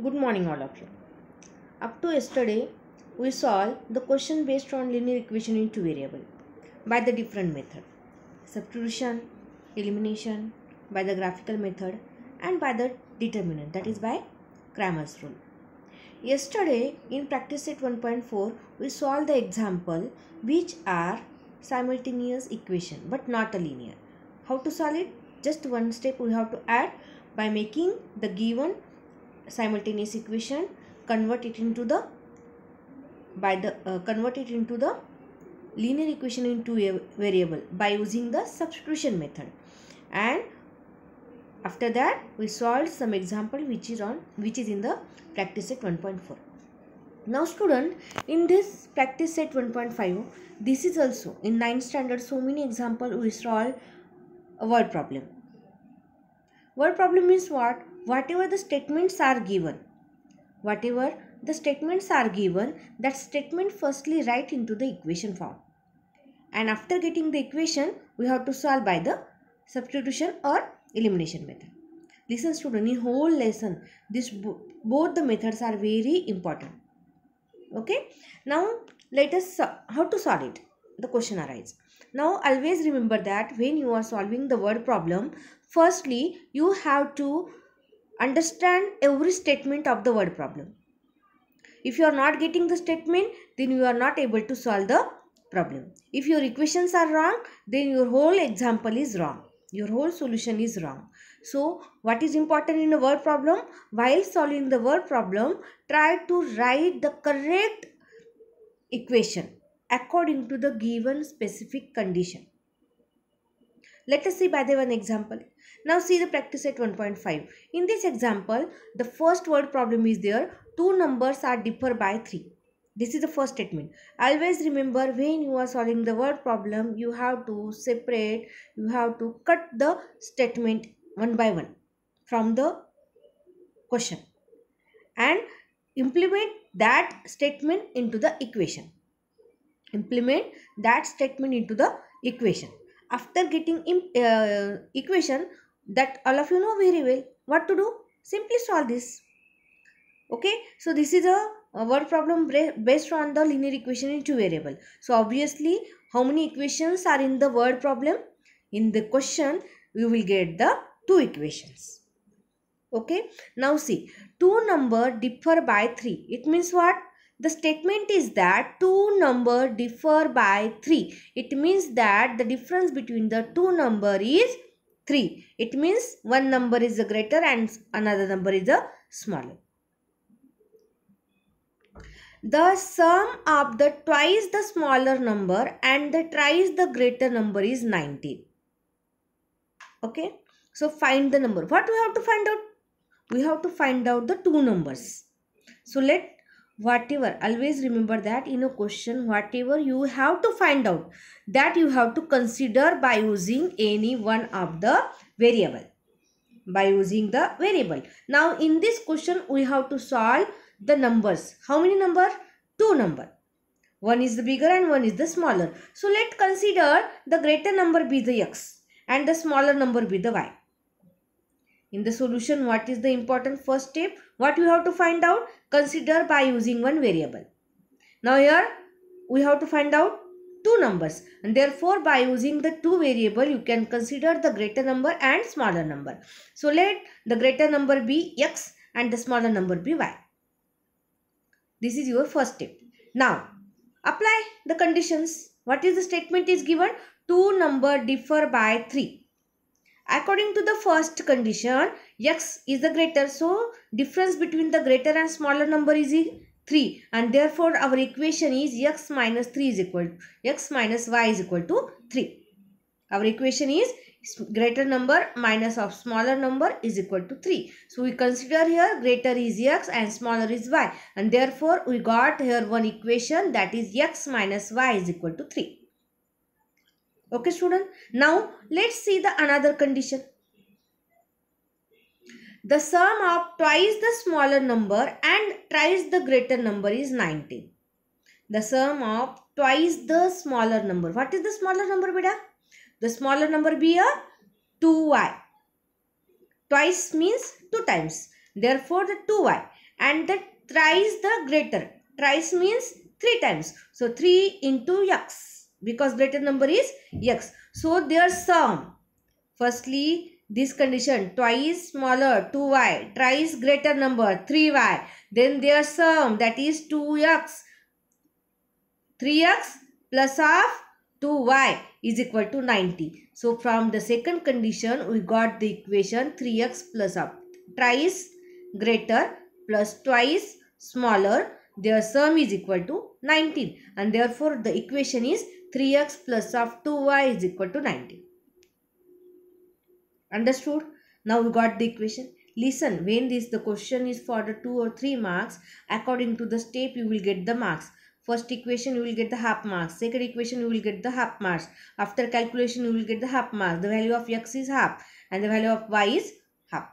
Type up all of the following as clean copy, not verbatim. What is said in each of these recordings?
Good morning, all of you. Up to yesterday, we solved the question based on linear equation in two variable by the different method: substitution, elimination, by the graphical method, and by the determinant, that is by Cramer's rule. Yesterday, in practice set 1.4, we solved the example which are simultaneous equation but not a linear. How to solve it? Just one step we have to add by making the given simultaneous equation, convert it into the linear equation into a variable by using the substitution method, and after that we solved some example which is in the practice set 1.4. Now student, in this practice set 1.5, this is also in 9th standard. So many example we solve a word problem. Word problem means what? Whatever the statements are given, that statement firstly write into the equation form, and after getting the equation we have to solve by the substitution or elimination method. Listen student, in whole lesson both the methods are very important. Okay, now let us how to solve it. The question arises. Now always remember that when you are solving the word problem, firstly you have to understand every statement of the word problem. If you are not getting the statement, then you are not able to solve the problem. If your equations are wrong, then your whole example is wrong, your whole solution is wrong. So what is important in a word problem? While solving the word problem, try to write the correct equation according to the given specific condition. Let us see by the one example. Now see the practice set 1.5. In this example, the first word problem is there. Two numbers are differ by 3. This is the first statement. Always remember, when you are solving the word problem, you have to separate, you have to cut the statement one by one from the question and implement that statement into the equation. After getting equation, that all of you know very well what to do. Simply solve this. Okay, so this is a word problem based on the linear equation in two variable. So obviously, how many equations are in the word problem? In the question we will get the two equations. Okay, now see, two number differ by 3. It means what? The statement is that two number differ by 3. It means that the difference between the two number is 3. It means one number is a greater and another number is a smaller. The sum of the twice the smaller number and the twice the greater number is 19. Okay, so find the number. What we have to find out? We have to find out the two numbers. So always remember that in a question, whatever you have to find out, that you have to consider by using any one of the variable. Now in this question we have to solve the numbers. How many number? Two number. One is the bigger and one is the smaller. So let's consider the greater number be the x and the smaller number be the y. In the solution, what is the important first step? What you have to find out? Consider by using one variable. Now here we have to find out two numbers, and therefore by using the two variable you can consider the greater number and smaller number. So let the greater number be x and the smaller number be y. This is your first step. Now apply the conditions. What is the statement is given? Two number differ by 3. According to the first condition, x is the greater, so difference between the greater and smaller number is 3, and therefore our equation is x minus y is equal to 3. Our equation is greater number minus of smaller number is equal to 3. So we consider here greater is x and smaller is y, and therefore we got here one equation, that is x minus y is equal to 3. Okay student, now let's see the another condition. The sum of twice the smaller number and thrice the greater number is 19. The sum of twice the smaller number. What is the smaller number, beta? The smaller number be a 2y. Twice means 2 times. Therefore the 2y. and the thrice the greater. Thrice means 3 times. So 3 into x, because greater number is x. So their sum, firstly this condition, twice smaller 2y, thrice greater number 3y, then their sum, that is 2x, 3x plus of 2y is equal to 90. So from the second condition we got the equation 3x plus of thrice greater plus twice smaller, their sum is equal to 19, and therefore the equation is 3x plus of 2y is equal to 19. Understood? Now we got the equation. Listen, when the question is for the 2 or 3 marks, according to the step you will get the marks. First equation you will get the half marks. Second equation you will get the half marks. After calculation you will get the half marks. The value of x is half and the value of y is half.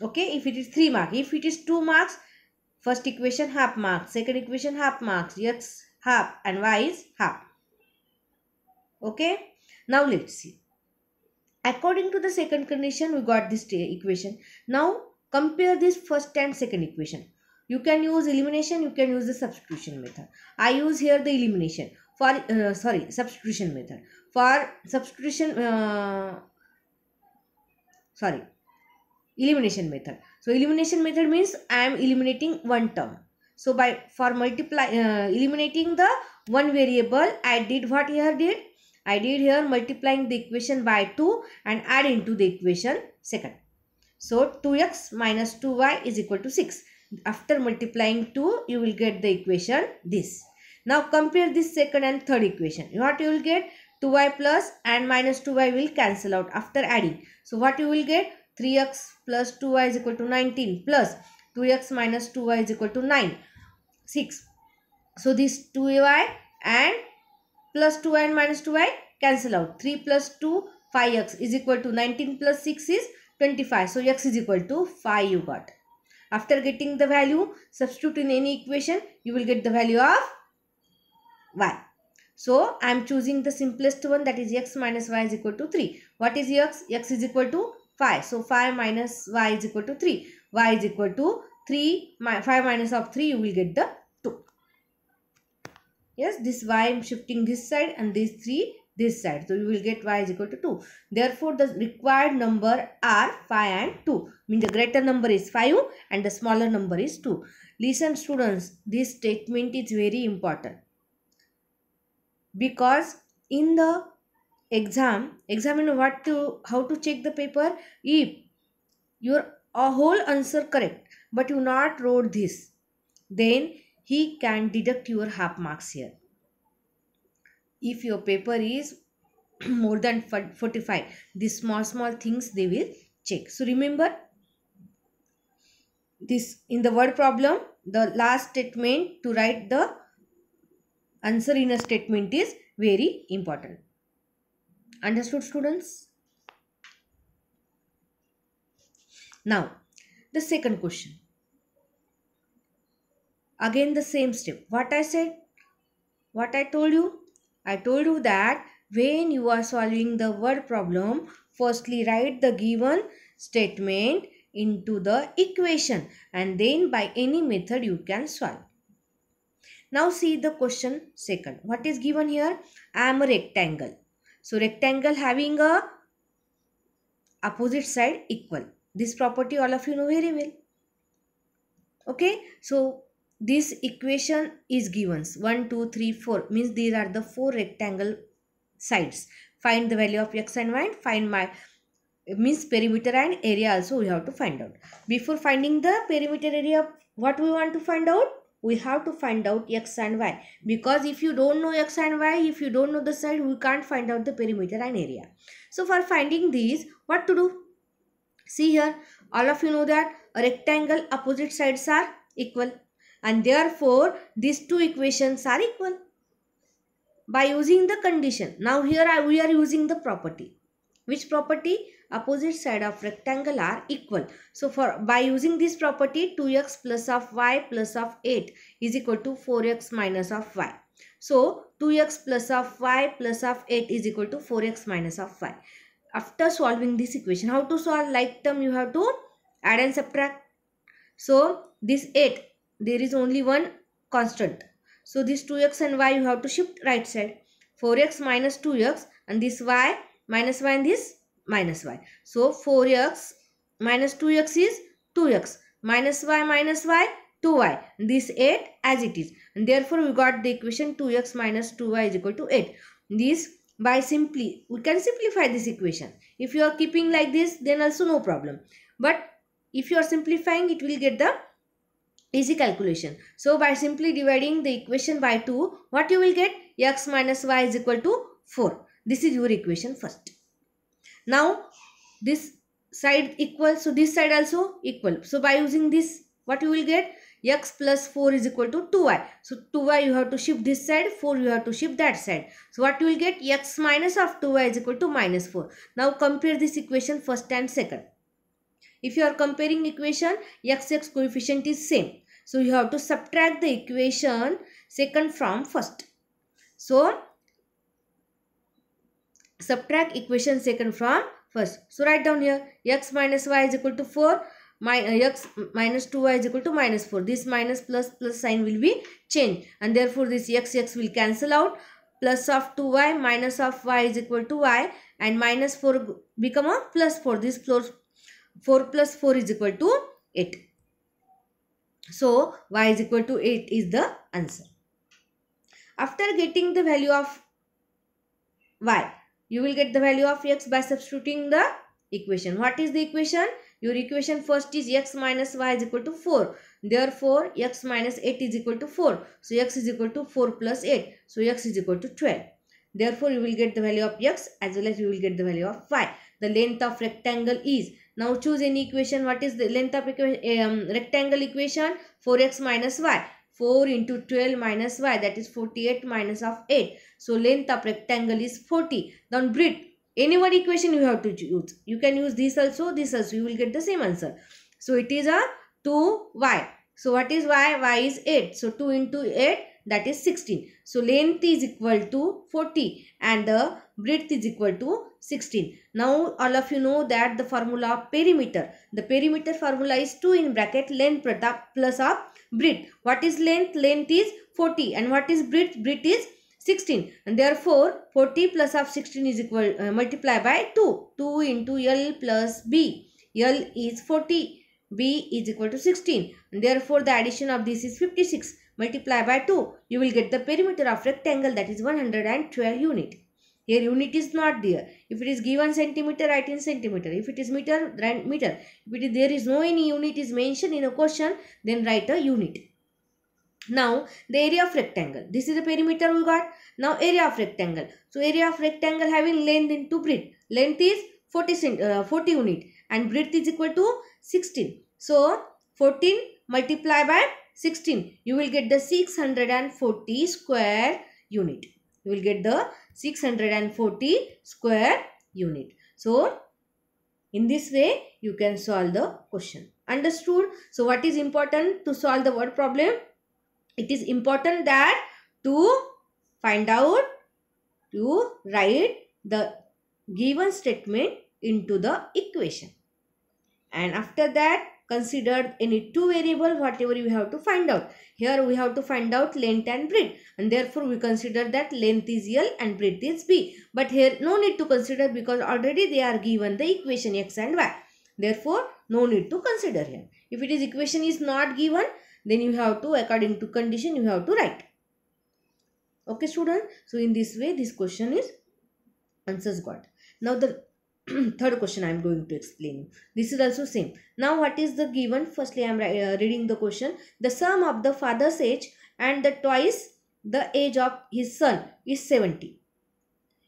Okay, if it is 3 marks. If it is 2 marks, first equation half marks. Second equation half marks. X half and y is half. Okay, now let's see. According to the second condition, we got this equation. Now compare this first and second equation. You can use elimination, you can use the substitution method. I use here the elimination for substitution method. For substitution, elimination method. So elimination method means I am eliminating one term. So for eliminating the one variable, I did what here did. I did here multiplying the equation by 2 and add into the equation second. So 2x minus 2y is equal to 6. After multiplying 2, you will get the equation this. Now compare this second and third equation. What you will get? 2y plus and minus 2y will cancel out after adding. So what you will get? 3x plus 2y is equal to 19 plus 2x minus 2y is equal to 9. 6. So this 2y and plus 2y and minus 2y cancel out. 3 plus 2, 5x is equal to 19 plus 6 is 25. So x is equal to 5 you got. After getting the value, substitute in any equation, you will get the value of y. So I am choosing the simplest one, that is x minus y is equal to 3. What is x? X is equal to 5. So 5 minus y is equal to 3. Y is equal to 3. 5 minus of 3, you will get the 2. Yes, this y I am shifting this side and this 3 this side. So you will get y is equal to 2. Therefore, the required number are 5 and 2. Means the greater number is 5 and the smaller number is 2. Listen students, this statement is very important. Because in the exam how to check the paper? If your whole answer correct but you not wrote this, then he can deduct your half marks here. If your paper is more than 45, these small things they will check. So remember this, in the word problem, the last statement to write the answer in a statement is very important. Understood students? Now the second question. Again the same step. What I said? What I told you? I told you that when you are solving the word problem, firstly write the given statement into the equation and then by any method you can solve. Now see the question second. What is given here? I am a rectangle. So rectangle having a opposite side equal. This property all of you know very well. Okay. So this equation is given 1, 2, 3, 4 means these are the 4 rectangle sides. Find the value of x and y. Find my means perimeter and area also we have to find out. Before finding the perimeter area, what we want to find out? We have to find out x and y, because if you don't know x and y, if you don't know the side, we can't find out the perimeter and area. So for finding these, what to do? See here, all of you know that a rectangle opposite sides are equal. And therefore, these two equations are equal. By using the condition. Now here we are using the property. Which property? Opposite side of rectangle are equal. So by using this property, 2x plus of y plus of 8 is equal to 4x minus of y. So 2x plus of y plus of 8 is equal to 4x minus of y. After solving this equation, how to solve? Like term you have to add and subtract. So this 8, there is only one constant. So this 2x and y you have to shift right side. 4x minus 2x and this y minus y and this minus y. So 4x minus 2x is 2x minus y 2y. This 8 as it is. And therefore we got the equation 2x minus 2y is equal to 8. This by simply, we can simplify this equation. If you are keeping like this, then also no problem. But if you are simplifying, it will get the easy calculation. So by simply dividing the equation by 2, what you will get? X minus y is equal to 4. This is your equation first. Now this side equal, so this side also equal. So by using this, what you will get? X plus 4 is equal to 2y. So 2y you have to shift this side, 4 you have to shift that side. So what you will get? X minus of 2y is equal to minus 4. Now compare this equation first and second. If you are comparing equation, x coefficient is same. So you have to subtract the equation second from first. So subtract equation second from first. So write down here x minus y is equal to 4. X minus 2y is equal to minus 4. This minus plus sign will be changed. And therefore this x will cancel out. Plus of 2y minus of y is equal to y. And minus 4 become a plus 4. This 4 plus 4 is equal to 8. So y is equal to 8 is the answer. After getting the value of y, you will get the value of x by substituting the equation. What is the equation? Your equation first is x minus y is equal to 4. Therefore, x minus 8 is equal to 4. So, x is equal to 4 plus 8. So, x is equal to 12. Therefore, you will get the value of x as well as you will get the value of y. The length of rectangle is. Now, choose any equation. What is the length of rectangle equation? 4x minus y. 4 into 12 minus y, that is 48 minus of 8. So, length of rectangle is 40. Now, breadth. Any one equation you have to use. You can use this also, you will get the same answer. So, it is a 2y. So, what is y? Y is 8. So, 2 into 8, that is 16. So, length is equal to 40 and the breadth is equal to 16. Now, all of you know that the formula of perimeter. The perimeter formula is 2 in bracket length plus of breadth. What is length? Length is 40 and what is breadth? Breadth is 16 and therefore 40 plus of 16 is equal multiply by 2. 2 into L plus B. L is 40. B is equal to 16 and therefore the addition of this is 56. Multiply by 2. You will get the perimeter of rectangle, that is 112 unit. Here unit is not there. If it is given centimeter, write in centimeter. If it is meter, write meter. If there is no any unit is mentioned in a question, then write a unit. Now, the area of rectangle. This is the perimeter we got. Now, area of rectangle. So, area of rectangle having length into breadth. Length is 40 unit and breadth is equal to 16. So, 14 multiply by 16. You will get the 640 square unit. You will get the 640 square unit. So, in this way, you can solve the question. Understood? So, what is important to solve the word problem? It is important that to find out, to write the given statement into the equation. And after that, consider any two variable, whatever you have to find out. Here we have to find out length and breadth. And therefore, we consider that length is L and breadth is B. But here no need to consider because already they are given the equation x and y. Therefore, no need to consider here. If it is equation is not given, then you have to, according to condition, you have to write. Okay, student. So, in this way, this question is answers got. Now, the third question I am going to explain. This is also same. Now, what is the given? Firstly, I am reading the question. The sum of the father's age and the twice the age of his son is 70.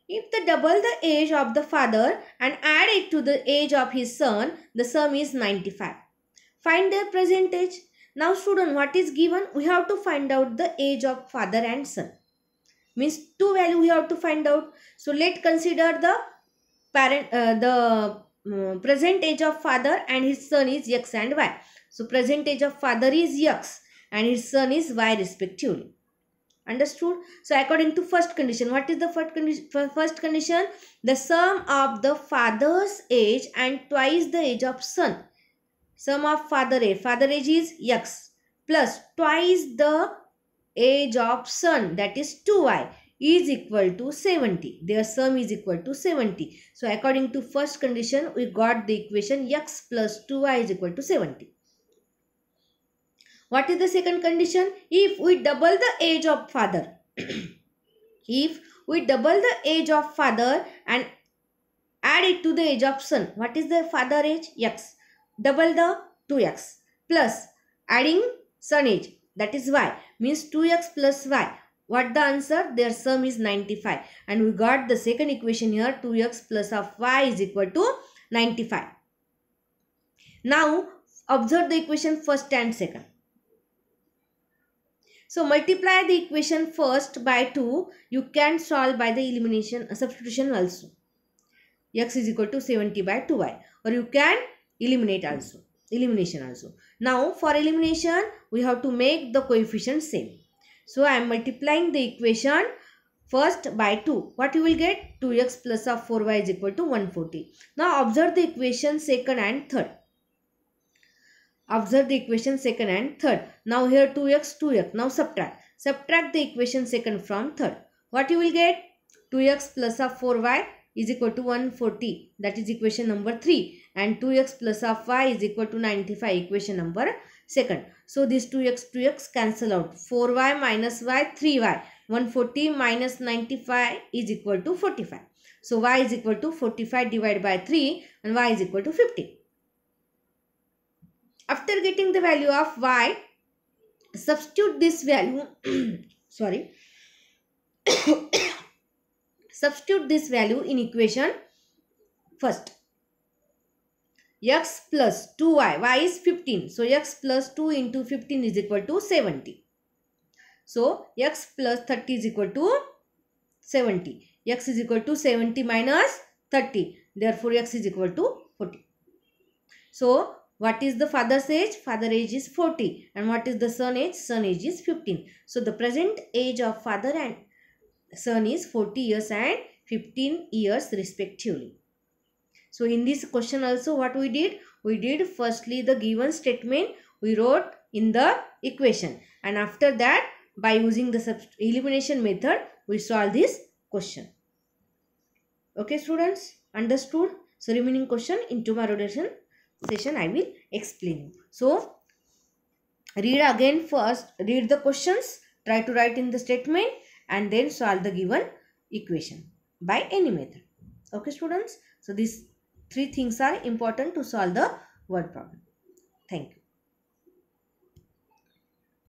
If the double the age of the father and add it to the age of his son, the sum is 95. Find their present age. Now, student, what is given? We have to find out the age of father and son. Means two value we have to find out. So, let's consider the present age of father and his son is x and y. So, present age of father is x and his son is y respectively. Understood? So, according to first condition, what is the first condition? The sum of the father's age and twice the age of son. sum of father age is x plus twice the age of son, that is 2y, is equal to 70. Their sum is equal to 70. So according to first condition, we got the equation x plus 2y is equal to 70. What is the second condition? If we double the age of father, if we double the age of father and add it to the age of son, what is the father age? X. Double the 2x plus adding son age, that is y, means 2x plus y. What the answer? Their sum is 95. And we got the second equation here, 2x plus of y is equal to 95. Now observe the equation first and second. So multiply the equation first by 2. You can solve by the elimination substitution also. X is equal to 70 by 2y, or you can elimination also. Now for elimination, we have to make the coefficient same. So I am multiplying the equation first by 2. What you will get? 2x plus of 4y is equal to 140. Now observe the equation second and third. Observe the equation second and third. Now here 2x. Now subtract. Subtract the equation second from third. What you will get? 2x plus of 4y is equal to 140. That is equation number 3. And 2x plus of y is equal to 95. Equation number second. So this 2x cancel out. 4y minus y, 3y. 140 minus 95 is equal to 45. So y is equal to 45 divided by 3 and y is equal to 50. After getting the value of y, substitute this value sorry substitute this value in equation first. X plus 2y, y is 15. So x plus 2 into 15 is equal to 70. So x plus 30 is equal to 70. X is equal to 70 minus 30. Therefore x is equal to 40. So what is the father's age? Father age is 40. And what is the son age? Son age is 15. So the present age of father and son is 40 years and 15 years respectively. So in this question also what we did? We did firstly the given statement we wrote in the equation. And after that, by using the elimination method, we solve this question. Okay students, understood? So remaining question in tomorrow session I will explain. So read again first, read the questions, try to write in the statement and then solve the given equation by any method. Okay students, so these 3 things are important to solve the word problem. Thank you.